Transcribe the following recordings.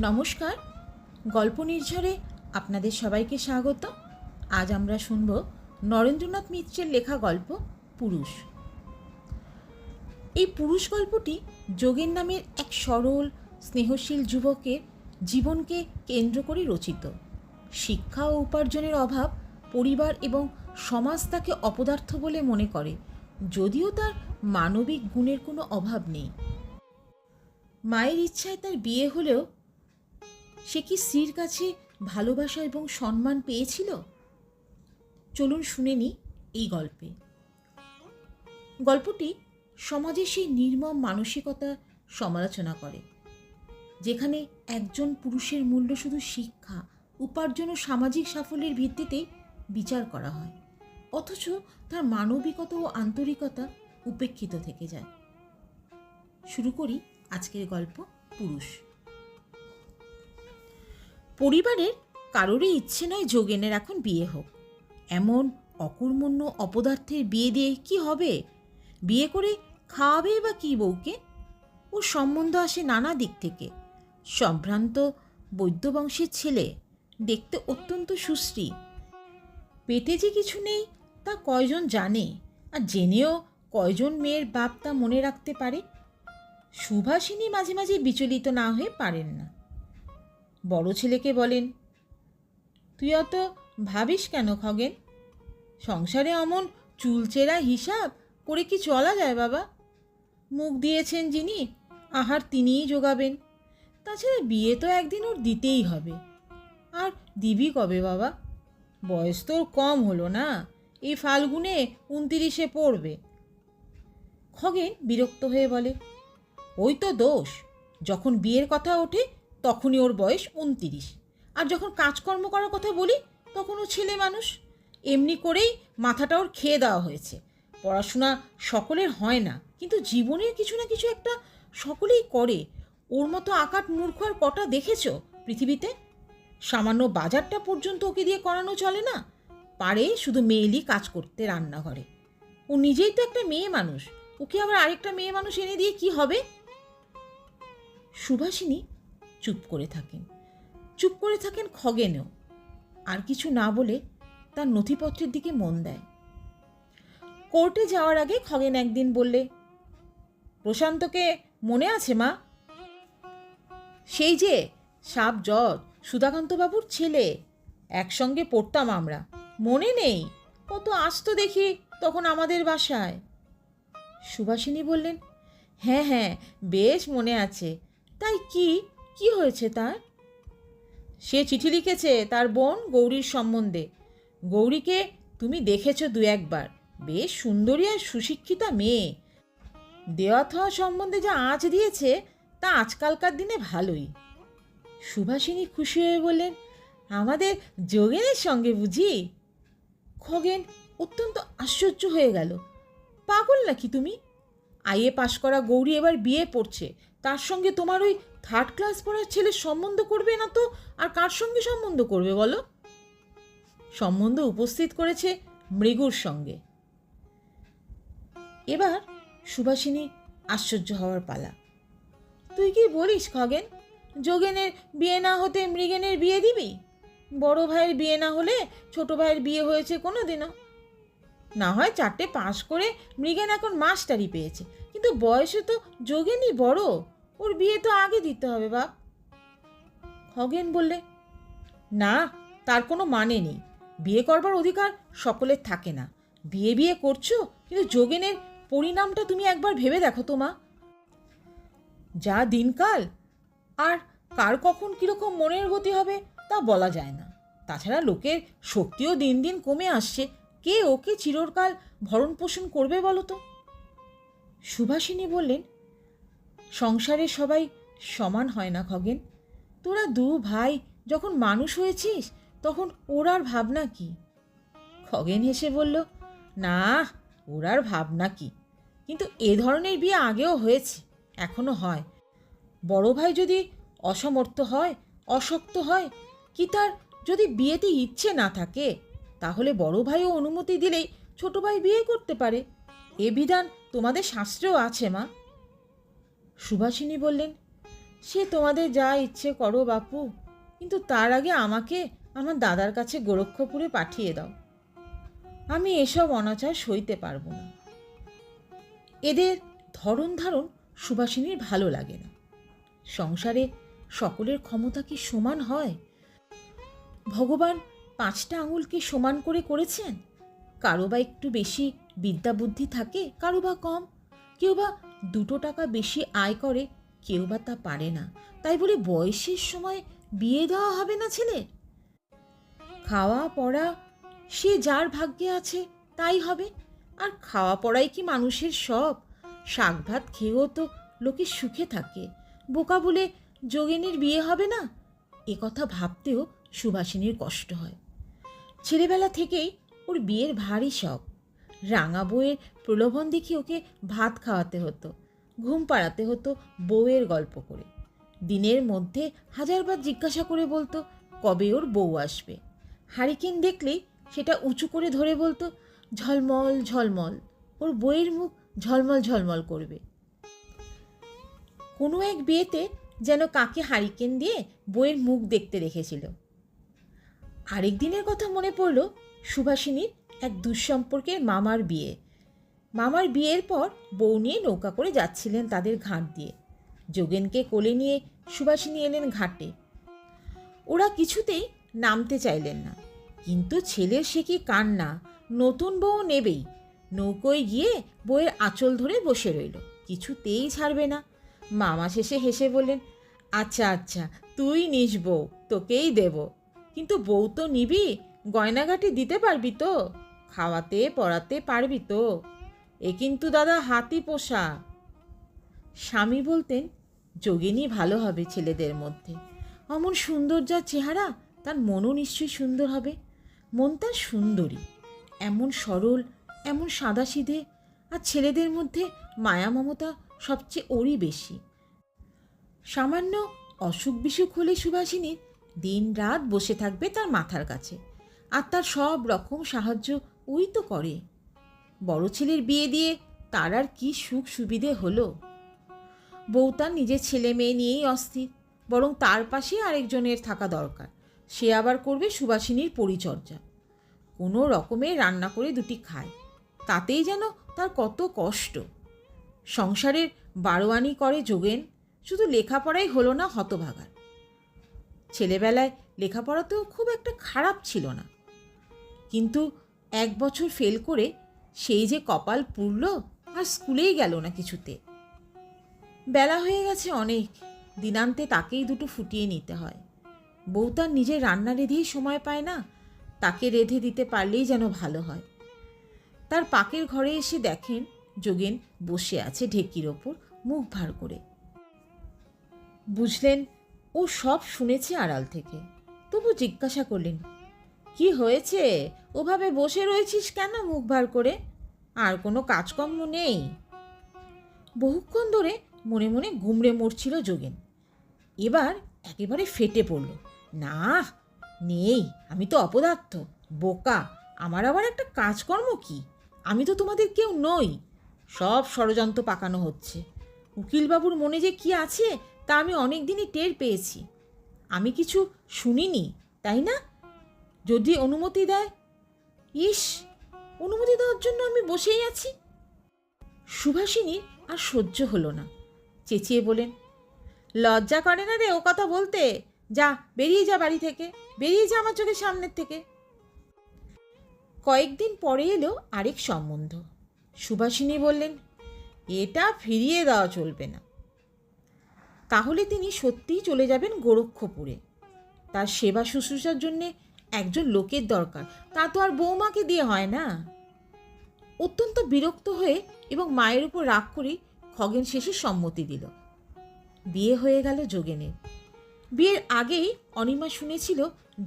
নমস্কার, গল্প নির্ঝরে আপনাদের সবাইকে স্বাগত। আজ আমরা শুনব নরেন্দ্রনাথ মিত্রের লেখা গল্প পুরুষ। এই পুরুষ গল্পটি যোগেন নামের এক সরল স্নেহশীল যুবকের জীবনকে কেন্দ্র করে রচিত। শিক্ষা ও উপার্জনের অভাব পরিবার এবং সমাজ তাকে অপদার্থ বলে মনে করে, যদিও তার মানবিক গুণের কোনো অভাব নেই। মায়ের ইচ্ছায় তার বিয়ে হলেও সে কি স্ত্রীর কাছে ভালোবাসা এবং সম্মান পেয়েছিল? চলুন শুনে নিই এই গল্পে। গল্পটি সমাজের সেই নির্মম মানসিকতা সমালোচনা করে, যেখানে একজন পুরুষের মূল্য শুধু শিক্ষা, উপার্জন ও সামাজিক সাফল্যের ভিত্তিতেই বিচার করা হয়, অথচ তার মানবিকতা ও আন্তরিকতা উপেক্ষিত থেকে যায়। শুরু করি আজকের গল্প পুরুষ। পরিবারের কারোরই ইচ্ছে নয় যোগেনের এখন বিয়ে হোক। এমন অকর্মণ্য অপদার্থের বিয়ে দিয়ে কি হবে? বিয়ে করে খাওয়াবে বা কি বউকে? ওর সম্বন্ধ আসে নানা দিক থেকে। সম্ভ্রান্ত বৈদ্যবংশের ছেলে, দেখতে অত্যন্ত সুশ্রী। পেটে যে কিছু নেই তা কয়জন জানে, আর জেনেও কয়জন মেয়ের বাপ তা মনে রাখতে পারে? সুভাষিনী মাঝে মাঝে বিচলিত না হয়ে পারেন না। বড় ছেলেকে বলেন, তুই অত ভাবিস কেন খগেন? সংসারে অমন চুলচেরা হিসাব করে কি চলা যায় বাবা? মুখ দিয়েছেন যিনি, আহার তিনিই যোগাবেন। তাছাড়া বিয়ে তো একদিন ওর দিতেই হবে। আর দিবি কবে বাবা? বয়স তোর কম হলো না, এই ফাল্গুনে 29 পড়বে। খগেন বিরক্ত হয়ে বলে, ওই তো দোষ, যখন বিয়ের কথা ওঠে তখনই ওর বয়স 29, আর যখন কাজকর্ম করার কথা বলি তখন ও ছেলে মানুষ। এমনি করেই মাথাটা ওর খেয়ে দেওয়া হয়েছে। পড়াশোনা সকলের হয় না, কিন্তু জীবনের কিছু না কিছু একটা সকলেই করে। ওর মতো আকাট মূর্খ আর কটা দেখেছ পৃথিবীতে? সামান্য বাজারটা পর্যন্ত ওকে দিয়ে করানো চলে না। পারে শুধু মেয়েলি কাজ করতে রান্নাঘরে। ও নিজেই তো একটা মেয়ে মানুষ, ওকে আবার আরেকটা মেয়ে মানুষ এনে দিয়ে কি হবে? সুভাষিনী চুপ করে থাকেন খগেনও। আর কিছু না বলে তার নথিপত্রের দিকে মন দেয়। কোর্টে যাওয়ার আগে খগেন একদিন বললে, প্রশান্তকে মনে আছে মা? সেই যে সাপ জজ সুধাকান্তবাবুর ছেলে, একসঙ্গে পড়তাম আমরা। মনে নেই? কত আসতো দেখি তখন আমাদের বাসায়। সুভাষিনী বললেন, হ্যাঁ হ্যাঁ, বেশ মনে আছে। তাই কি হয়েছে তার? সে চিঠি লিখেছে তার বোন গৌরীর সম্বন্ধে। গৌরীকে তুমি দেখেছ দু একবার, বেশ সুন্দরী আর সুশিক্ষিতা মেয়ে। দেওয়া থাওয়া সম্বন্ধে যা আঁচ দিয়েছে তা আজকালকার দিনে ভালোই। সুভাষিনী খুশি হয়ে বললেন, আমাদের যোগেনের সঙ্গে বুঝি? খগেন অত্যন্ত আশ্চর্য হয়ে গেল। পাগল নাকি তুমি? আইএ পাশ করা গৌরী এবার বিয়ে পড়ছে, তার সঙ্গে তোমার ওই 3rd ক্লাস পড়ার ছেলের সম্বন্ধ করবে না তো আর কার সঙ্গে সম্বন্ধ করবে বলো? সম্বন্ধ উপস্থিত করেছে মৃগুর সঙ্গে। এবার সুভাষিনী আশ্চর্য হওয়ার পালা। তুই কি বলিস খগেন? যোগেনের বিয়ে না হতে মৃগেনের বিয়ে দিবি? বড় ভাইয়ের বিয়ে না হলে ছোট ভাইয়ের বিয়ে হয়েছে কোনো দিনও? না হয় 4টে পাস করে মৃগেন এখন মাস্টারি পেয়েছে, কিন্তু বয়সে তো যোগেনই বড়। ওর বিয়ে তো আগে দিতে হবে বাপ। খগেন বললে, না, তার কোনো মানে নেই। বিয়ে করবার অধিকার সকলের থাকে না। বিয়ে করছো, কিন্তু যোগেনের পরিণামটা তুমি একবার ভেবে দেখো তো মা। যা দিনকাল, আর কার কখন কীরকম মনের গতি হবে তা বলা যায় না। তাছাড়া লোকের শক্তিও দিন দিন কমে আসছে। কে ওকে চিরকাল ভরণ পোষণ করবে বলো তো? সুভাষিনী বললেন, সংসারে সবাই সমান হয় না খগেন। তোরা 2 ভাই যখন মানুষ হয়েছিস তখন ওর আর ভাবনা কি? খগেন হেসে বলল, না, ওর আর ভাবনা কি? কিন্তু এ ধরনের বিয়ে আগেও হয়েছে, এখনো হয়। বড় ভাই যদি অসমর্থ হয়, অশক্ত হয়, কি তার যদি বিয়েতে ইচ্ছে না থাকে, তাহলে বড় ভাইও অনুমতি দিলেই ছোট ভাই বিয়ে করতে পারে। এ বিধান তোমাদের শাস্ত্রেও আছে মা। সুভাষিনী বললেন, সে তোমাদের যা ইচ্ছে করো বাপু, কিন্তু তার আগে আমাকে আমার দাদার কাছে গোরক্ষপুরে পাঠিয়ে দাও। আমি এসব অনাচার সইতে পারবো না। এদের ধরন ধারণ সুভাষিনীর ভালো লাগে না। সংসারে সকলের ক্ষমতা কি সমান হয়? ভগবান 5টা আঙুলকে সমান করে করেছেন। কারো বা একটু বেশি বিদ্যা বুদ্ধি থাকে, কারো বা কম। কেউ বা 2 টাকা বেশি আয় করে, কেউ বা তা পারে না। তাই বলে বয়সের সময় বিয়ে দেওয়া হবে না ছেলের? খাওয়া পড়া সে যার ভাগ্যে আছে তাই হবে। আর খাওয়া পড়াই কি মানুষের সব? শাক ভাত খেয়েও তো লোকে সুখে থাকে। বোকা বলে যোগিনীর বিয়ে হবে না, এ কথা ভাবতেও সুভাষিনীর কষ্ট হয়। ছেলেবেলা থেকেই ওর বিয়ের ভারী শখ। রাঙা বউয়ের প্রলোভন দেখি ওকে ভাত খাওয়াতে হতো, ঘুম পাড়াতে হতো বউয়ের গল্প করে। দিনের মধ্যে 1000বার জিজ্ঞাসা করে বলতো কবে ওর বউ আসবে। হারিকেন দেখলেই সেটা উঁচু করে ধরে বলতো ঝলমল ঝলমল, ওর বউয়ের মুখ ঝলমল ঝলমল করবে। কোনো এক বিয়েতে যেন কাকে হারিকেন দিয়ে বউয়ের মুখ দেখতে রেখেছিল। আরেক দিনের কথা মনে পড়ল, সুভাষিনীর এক দুঃসম্পর্কের মামার বিয়ে। মামার বিয়ের পর বউ নিয়ে নৌকা করে যাচ্ছিলেন তাদের ঘাট দিয়ে। যোগেনকে কোলে নিয়ে সুভাষিনী এলেন ঘাটে। ওরা কিছুতেই নামতে চাইলেন না, কিন্তু ছেলের সে কি কান্না, নতুন বউ নেবেই। নৌকোয় গিয়ে বউয়ের আঁচল ধরে বসে রইল, কিছুতেই ছাড়বে না। মামা শেষে হেসে বললেন, আচ্ছা আচ্ছা, তুই নিস বউ, তোকেই দেব। কিন্তু বউ তো নিবি, গয়নাগাটি দিতে পারবি তো? খাওয়াতে পড়াতে পারবি তো? এ কিন্তু দাদা হাতি পোষা। স্বামী বলতেন, যোগিনী ভালো হবে ছেলেদের মধ্যে। অমন সুন্দর যা চেহারা, তার মনও নিশ্চয়ই সুন্দর হবে। মন তার সুন্দরী, এমন সরল, এমন সাদাসিধে। আর ছেলেদের মধ্যে মায়া মমতা সবচেয়ে ওরই বেশি। সামান্য অসুখ বিসুখ হলে সুভাষিনীর দিন রাত বসে থাকবে তার মাথার কাছে, আর তার সব রকম সাহায্য ওই তো করে। বড় ছেলের বিয়ে দিয়ে তার আর কি সুখ সুবিধে হলো? বউ তার নিজের ছেলে মেয়ে নিয়েই অস্থির, বরং তার পাশে আরেকজনের থাকা দরকার। সে আবার করবে সুভাষিনীর পরিচর্যা, কোনো রকমে রান্না করে দুটি খায়, তাতেই যেন তার কত কষ্ট। সংসারের বারোয়ানি করে যোগেন, শুধু লেখাপড়াই হলো না হতভাগার। ছেলেবেলায় লেখাপড়াতেও খুব একটা খারাপ ছিল না, কিন্তু 1 বছর ফেল করে সেই যে কপাল পুড়ল, আর স্কুলেই গেল না কিছুতে। বেলা হয়ে গেছে অনেক, দিনান্তে তাকেই দুটো ফুটিয়ে নিতে হয়। বউ তার নিজের রান্না রেঁধেই সময় পায় না, তাকে রেঁধে দিতে পারলেই যেন ভালো হয়। তার পাকের ঘরে এসে দেখেন যোগেন বসে আছে ঢেকির ওপর মুখ ভার করে। বুঝলেন ও সব শুনেছে আড়াল থেকে, তবু জিজ্ঞাসা করলেন, কি হয়েছে, ওভাবে বসে রয়েছিস কেন মুখ ভার করে? আর কোনো কাজকর্ম নেই? বহুক্ষণ ধরে মনে মনে গুমড়ে মরছিল যোগেন। এবার একেবারে ফেটে পড়ল, না নেই, আমি তো অপদার্থ, বোকা, আমার আবার একটা কাজকর্ম কি? আমি তো তোমাদের কেউ নই। সব ষড়যন্ত্র পাকানো হচ্ছে। উকিলবাবুর মনে যে কি আছে তা আমি অনেক দিনই টের পেয়েছি। আমি কিছু শুনিনি, তাই না? যদি অনুমতি দেয়। ইস, অনুমতি দেওয়ার জন্য আমি বসেই আছি। সুভাষিনীর আর সহ্য হলো না, চেঁচিয়ে বলেন, লজ্জা করে না রে ও কথা বলতে? যা, বেরিয়ে যা বাড়ি থেকে, বেরিয়ে যা আমার চোখের সামনের থেকে। কয়েকদিন পরে এলো আরেক সম্বন্ধ। সুভাষিনী বললেন, এটা ফিরিয়ে দেওয়া চলবে না। তাহলে তিনি সত্যিই চলে যাবেন গোরক্ষপুরে। তার সেবা শুশ্রূষার জন্যে একজন লোকের দরকার, তা তো আর বৌমাকে দিয়ে হয় না। অত্যন্ত বিরক্ত হয়ে এবং মায়ের উপর রাগ করে খগেন শেষে সম্মতি দিল। বিয়ে হয়ে গেল যোগেনের। বিয়ের আগেই অনিমা শুনেছিল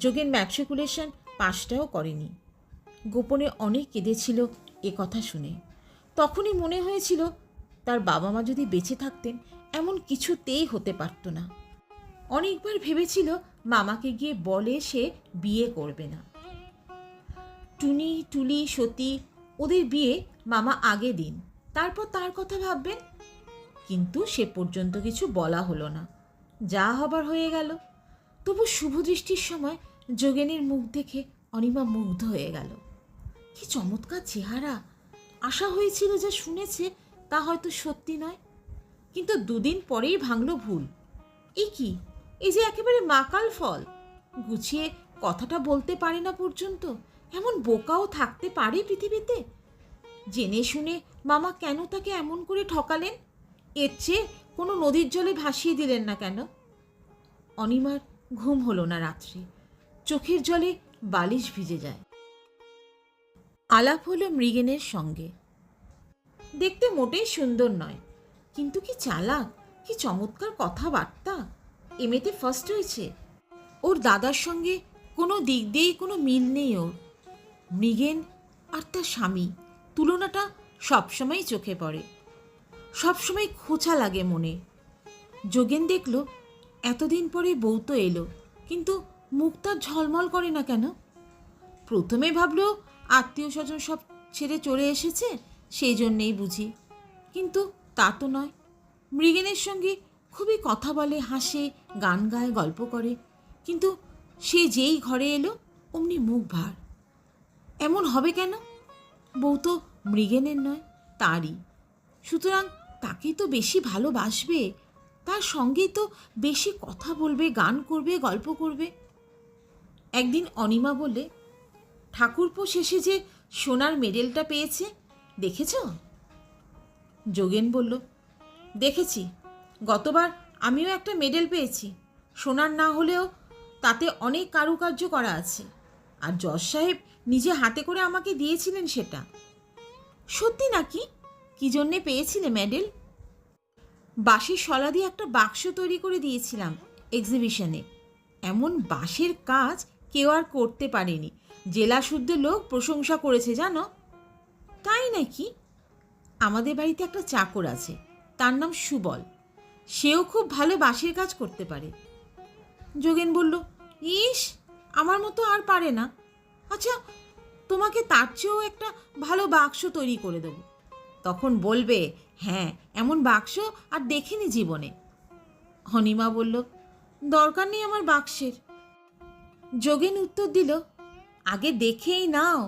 যোগেন ম্যাট্রিকুলেশন পাশটাও করেনি। গোপনে অনেক কেঁদেছিল এ কথা শুনে। তখনই মনে হয়েছিল তার বাবা মা যদি বেঁচে থাকতেন এমন কিছুতেই হতে পারত না। অনেকবার ভেবেছিল মামাকে গিয়ে বলে সে বিয়ে করবে না। টুনি, টুলি, সতী ওদের বিয়ে মামা আগে দিন, তারপর তার কথা ভাববেন। কিন্তু সে পর্যন্ত কিছু বলা হলো না। যা হবার হয়ে গেল। তবু শুভ দৃষ্টির সময় যোগেনের মুখ দেখে অনিমা মুগ্ধ হয়ে গেল। কি চমৎকার চেহারা! আশা হয়েছিল যা শুনেছে তা হয়তো সত্যি নয়, কিন্তু দুদিন পরেই ভাঙল ভুল। কি এই যে একেবারে মাকাল ফল, গুছিয়ে কথাটা বলতে পারে না পর্যন্ত। এমন বোকাও থাকতে পারে পৃথিবীতে? জেনে শুনে মামা কেন তাকে এমন করে ঠকালেন? এর চেয়ে কোনো নদীর জলে ভাসিয়ে দিলেন না কেন? অনিমার ঘুম হলো না রাত্রে, চোখের জলে বালিশ ভিজে যায়। আলাপ হলো মৃগেনের সঙ্গে। দেখতে মোটেই সুন্দর নয়, কিন্তু কি চালাক, কি চমৎকার কথাবার্তা! এমএতে ফার্স্ট হয়েছে। ওর দাদার সঙ্গে কোনো দিক দিয়েই কোনো মিল নেই ওর। মৃগেন আর তার স্বামী, তুলনাটা সবসময়ই চোখে পড়ে, সবসময় খোঁচা লাগে মনে। যোগেন দেখল এতদিন পরে বউ তো এলো, কিন্তু মুখ তার ঝলমল করে না কেন? প্রথমে ভাবল আত্মীয় স্বজন সব ছেড়ে চলে এসেছে, সেই জন্যেই বুঝি। কিন্তু তা তো নয়। মৃগেনের সঙ্গে খুবই কথা বলে, হাসে, গান গায়, গল্প করে, কিন্তু সে যেই ঘরে এলো অমনি মুখ ভার। এমন হবে কেন? বউ তো মৃগেনের নয়, তারই। সুতরাং তাকেই তো বেশি ভালোবাসবে, তার সঙ্গেই তো বেশি কথা বলবে, গান করবে, গল্প করবে। একদিন অনিমা বলে, ঠাকুরপো শেষে যে সোনার মেডেলটা পেয়েছে দেখেছ? যোগেন বলল, দেখেছি। গতবার আমিও একটা মেডেল পেয়েছি, সোনার না হলেও তাতে অনেক কারুকার্য করা আছে, আর জজ সাহেব নিজে হাতে করে আমাকে দিয়েছিলেন সেটা। সত্যি নাকি? কি জন্যে পেয়েছিলে মেডেল? বাঁশের শলা দিয়ে একটা বাক্স তৈরি করে দিয়েছিলাম এক্সিবিশনে। এমন বাঁশের কাজ কেউ আর করতে পারেনি, জেলা শুদ্ধ লোক প্রশংসা করেছে জানো। তাই নাকি? আমাদের বাড়িতে একটা চাকর আছে, তার নাম সুবল, সেও খুব ভালো বাঁশের কাজ করতে পারে। যোগেন বলল, ইস, আমার মতো আর পারে না। আচ্ছা, তোমাকে তার চেয়েও একটা ভালো বাক্স তৈরি করে দেবো, তখন বলবে হ্যাঁ এমন বাক্স আর দেখিনি জীবনে। অনিমা বলল, দরকার নেই আমার বাক্সের। যোগেন উত্তর দিল, আগে দেখেই নাও।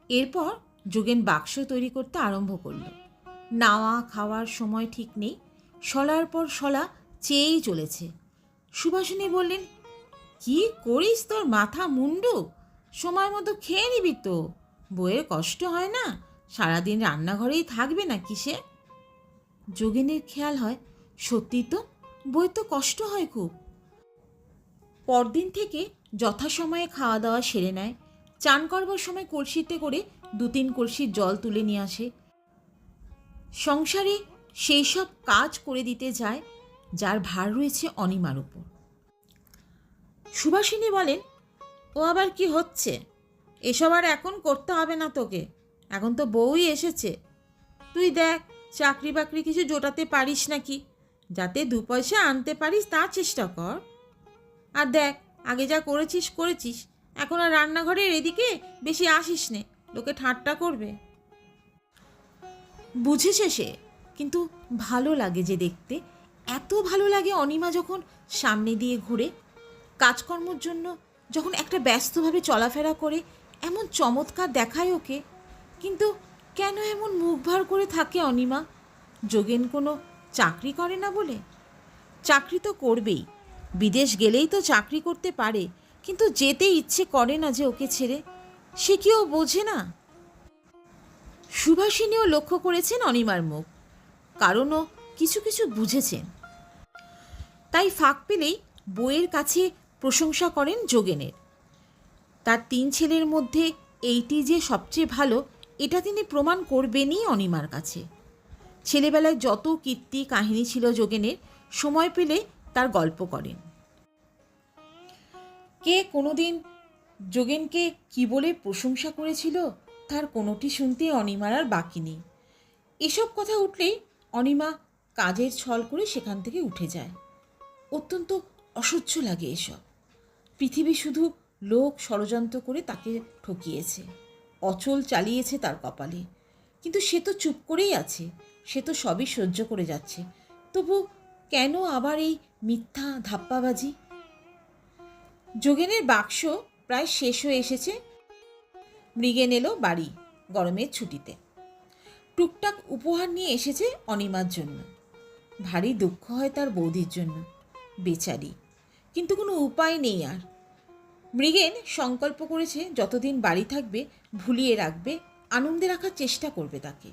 এরপর যোগেন বাক্স তৈরি করতে আরম্ভ করল। নাওয়া খাওয়ার সময় ঠিক নেই, শলার পর শলা চেয়েই চলেছে। সুভাষিনী বললেন, কি করিস তোর মাথা মুন্ডু, সময় মতো খেয়ে নিবি তো, বইয়ের কষ্ট হয় না, সারাদিন রান্নাঘরেই থাকবে না কি সে? যোগেনের খেয়াল হয়, সত্যি তো, বই তো কষ্ট হয় খুব। পরদিন থেকে যথাসময়ে খাওয়া দাওয়া সেরে নেয়, চান করবার সময় কলসিতে করে 2-3 কলসির জল তুলে নিয়ে আসে। সংসারে সেই সব কাজ করে দিতে যায় যার ভার রয়েছে অনিমার উপর। সুভাষিনী বলেন, ও আবার কি হচ্ছে, এসব আর এখন করতে হবে না তোকে, এখন তো বউই এসেছে। তুই দেখ চাকরি বাকরি কিছু জোটাতে পারিস নাকি, যাতে 2 পয়সা আনতে পারিস তার চেষ্টা কর। আর দেখ, আগে যা করেছিস করেছিস, এখন আর রান্নাঘরের এদিকে বেশি আসিস নে, লোকে ঠাট্টা করবে। বুঝেছে সে, কিন্তু ভালো লাগে যে দেখতে, এত ভালো লাগে অনিমা যখন সামনে দিয়ে ঘুরে, কাজকর্মর জন্য যখন একটা ব্যস্তভাবে চলাফেরা করে, এমন চমৎকার দেখায় ওকে। কিন্তু কেন এমন মুখ ভার করে থাকে অনিমা? যোগেন কোনো চাকরি করে না বলে? চাকরি তো করবেই, বিদেশ গেলেই তো চাকরি করতে পারে, কিন্তু যেতে ইচ্ছে করে না যে ওকে ছেড়ে। সে কি ও বোঝে না? সুভাষিনীও লক্ষ্য করেছেন অনিমার মুখ, কারণও কিছু কিছু বুঝেছেন। তাই ফাঁক পেলেই বইয়ের কাছে প্রশংসা করেন যোগেনের। তার 3 ছেলের মধ্যে এইটি যে সবচেয়ে ভালো, এটা তিনি প্রমাণ করবেনই অনিমার কাছে। ছেলেবেলায় যত কীর্তি কাহিনী ছিল যোগেনের, সময় পেলে তার গল্প করেন। কে কোনোদিন যোগেনকে কি বলে প্রশংসা করেছিল তার কোনোটি শুনতে অনিমার আর বাকি নেই। এসব কথা উঠলেই অনিমা কাজের ছল করে সেখান থেকে উঠে যায়। অত্যন্ত অসহ্য লাগে এসব। পৃথিবী শুধু লোক ষড়যন্ত্র করে তাকে ঠকিয়েছে, অচল চালিয়েছে তার কপালে, কিন্তু সে তো চুপ করেই আছে, সে তো সবই সহ্য করে যাচ্ছে। তবু কেন আবার এই মিথ্যা ধাপ্পাবাজি। যোগেনের বাক্স প্রায় শেষ হয়ে এসেছে। মৃগেন এলো বাড়ি গরমের ছুটিতে। টুকটাক উপহার নিয়ে এসেছে অনিমার জন্য। ভারী দুঃখ হয় তার বৌদির জন্য, বেচারি। কিন্তু কোনো উপায় নেই আর। মৃগেন সংকল্প করেছে যতদিন বাড়ি থাকবে ভুলিয়ে রাখবে, আনন্দে রাখার চেষ্টা করবে তাকে।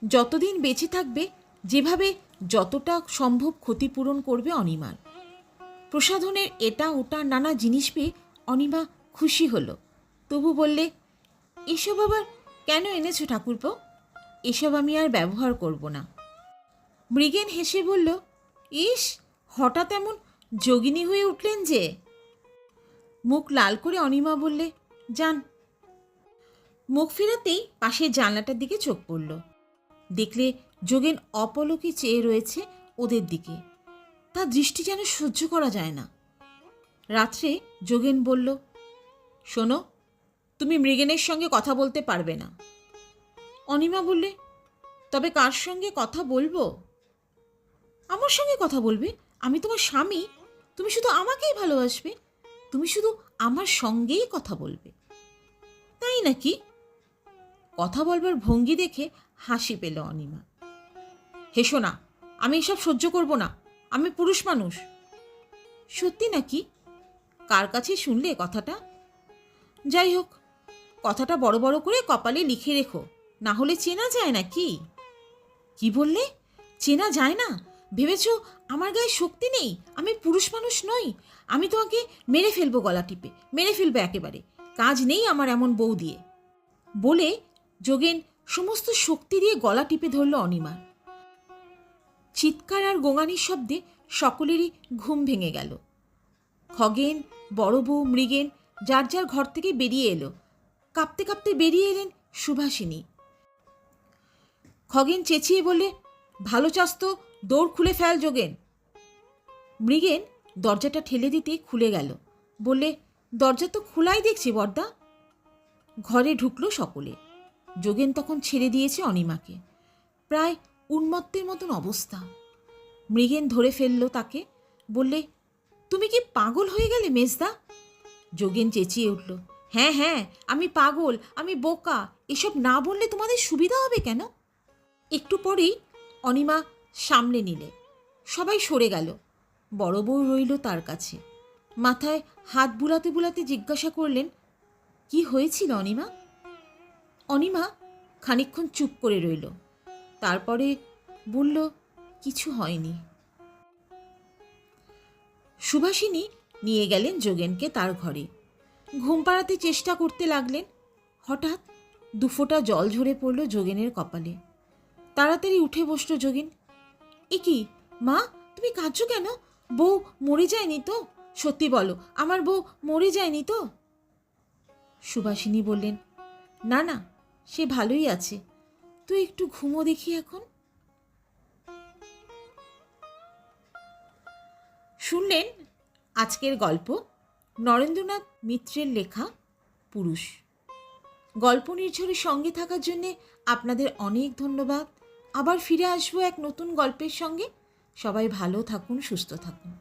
যতদিন বেঁচে থাকবে যেভাবে যতটা সম্ভব ক্ষতিপূরণ করবে অনিমার। প্রসাধনের এটা ওটা নানা জিনিস পেয়ে অনিমা খুশি হলো। তবু বললে, এসব আবার কেন এনেছো ঠাকুরপো? এসব আমি আর ব্যবহার করব না। মৃগেন হেসে বলল, ইস, হঠাৎ এমন যোগিনী হয়ে উঠলেন যে। মুখ লাল করে অনিমা বললে, যান। মুখ ফেরাতেই পাশের জানলাটার দিকে চোখ পড়ল। দেখলে যোগেন অপলকে চেয়ে রয়েছে ওদের দিকে। তার দৃষ্টি যেন সহ্য করা যায় না। রাত্রে যোগেন বলল, শোনো, তুমি মৃগেনের সঙ্গে কথা বলতে পারবে না। অনিমা বললে, তবে কার সঙ্গে কথা বলবো? আমার সঙ্গে কথা বলবে? আমি তোমার স্বামী, তুমি শুধু আমাকেই ভালোবাসবে, তুমি শুধু আমার সঙ্গেই কথা বলবে। তাই নাকি? কথা বলবার ভঙ্গি দেখে হাসি পেল অনিমা। হেসো না, আমি এসব সহ্য করব না, আমি পুরুষ মানুষ। সত্যি নাকি? কার কাছে শুনলে কথাটা? যাই হোক, কথাটা বড় বড় করে কপালে লিখে রেখো, না হলে চেনা যায় না। কি কি বললে? চেনা যায় না? ভেবেছ আমার গায়ে শক্তি নেই, আমি পুরুষ মানুষ নই? আমি তোমাকে মেরে ফেলবো, গলা টিপে মেরে ফেলবো একেবারে। কাজ নেই আমার এমন বউ দিয়ে। বলে যোগেন সমস্ত শক্তি দিয়ে গলা টিপে ধরল অনিমার। চিৎকার আর গোঙানির শব্দে সকলেরই ঘুম ভেঙে গেল। খগেন, বড় বউ, মৃগেন যার যার ঘর থেকে বেরিয়ে এলো। কাঁপতে কাঁপতে বেরিয়ে এলেন সুভাষিনী। খগেন চেঁচিয়ে বললে, ভালো চাস তো দৌড় খুলে ফেল যোগেন। মৃগেন দরজাটা ঠেলে দিতে খুলে গেল। বললে, দরজা তো খোলাই দেখছি বর্দা। ঘরে ঢুকলো সকলে। যোগেন তখন ছেড়ে দিয়েছে অনিমাকে। প্রায় উন্মত্তের মতন অবস্থা। মৃগেন ধরে ফেলল তাকে। বললে, তুমি কি পাগল হয়ে গেলে মেজদা? যোগেন চেঁচিয়ে উঠল, হ্যাঁ হ্যাঁ, আমি পাগল, আমি বোকা। এসব না বললে তোমাদের সুবিধা হবে কেন? একটু পরেই অনিমা সামলে নিলে। সবাই সরে গেল। বড় বউ রইল তার কাছে। মাথায় হাত বুলাতে বুলাতে জিজ্ঞাসা করলেন, কি হয়েছিল অনিমা? অনিমা খানিকক্ষণ চুপ করে রইল। তারপরে বলল, কিছু হয়নি। সুভাষিনী নিয়ে গেলেন যোগেনকে তার ঘরে। ঘুম পাড়াতে চেষ্টা করতে লাগলেন। হঠাৎ দুফোঁটা জল ঝরে পড়ল যোগেনের কপালে। তাড়াতাড়ি উঠে বসল যোগেন। এ কি মা, তুমি কাঁদছো কেন? বউ মরে যায়নি তো? সত্যি বলো, আমার বউ মরে যায়নি তো? সুভাষিনী বললেন, না না, সে ভালোই আছে, তুই একটু ঘুমো দেখি এখন। শুনলেন আজকের গল্প নরেন্দ্রনাথ মিত্রের লেখা পুরুষ। গল্প নির্ঝরের সঙ্গে থাকার জন্যে আপনাদের অনেক ধন্যবাদ। আবার ফিরে আসবো এক নতুন গল্পের সঙ্গে। সবাই ভালো থাকুন, সুস্থ থাকুন।